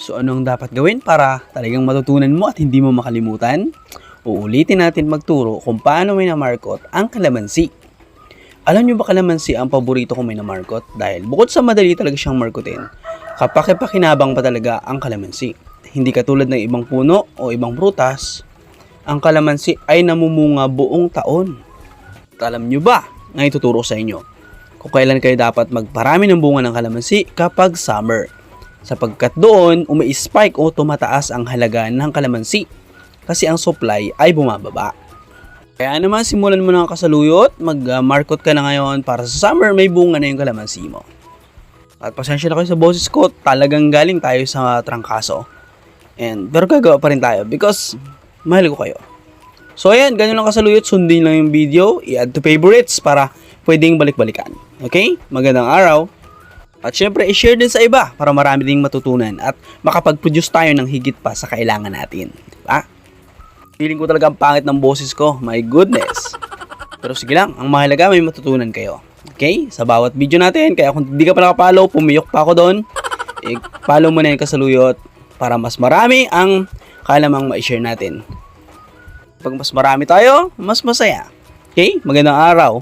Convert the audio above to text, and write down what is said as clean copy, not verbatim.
So ano ang dapat gawin para talagang matutunan mo at hindi mo makalimutan? Uulitin natin magturo kung paano minamarkot ang kalamansi. Alam nyo ba kalamansi ang paborito kong minamarkot? Dahil bukod sa madali talaga siyang markotin, kapaki-pakinabang pa talaga ang kalamansi. Hindi katulad ng ibang puno o ibang prutas, ang kalamansi ay namumunga buong taon. At alam nyo ba na ituturo sa inyo kung kailan kayo dapat magparami ng bunga ng kalamansi kapag summer? Sapagkat doon umi-spike o tumataas ang halaga ng kalamansi kasi ang supply ay bumababa. Kaya naman simulan mo ng kasaluyot, mag-markot ka na ngayon para sa summer may bunga na yung kalamansi mo. At pasensya na kayo sa boses ko, talagang galing tayo sa trangkaso. Pero gagawa pa rin tayo because mahal ko kayo. So ayan, ganyan lang kasaluyot, sundin lang yung video, i-add to favorites para pwedeng balik-balikan. Okay? Magandang araw! At syempre, i-share din sa iba para marami ding matutunan at makapag-produce tayo ng higit pa sa kailangan natin. Diba? Feeling ko talaga ang pangit ng boses ko. My goodness. Pero sige lang, ang mahalaga may matutunan kayo. Okay? Sa bawat video natin, kaya kung hindi ka pa nakapollow, pumiyok pa ako doon. I-follow mo na yung kasaluyot para mas marami ang kalamang ma-share natin. Pag mas marami tayo, mas masaya. Okay? Magandang araw.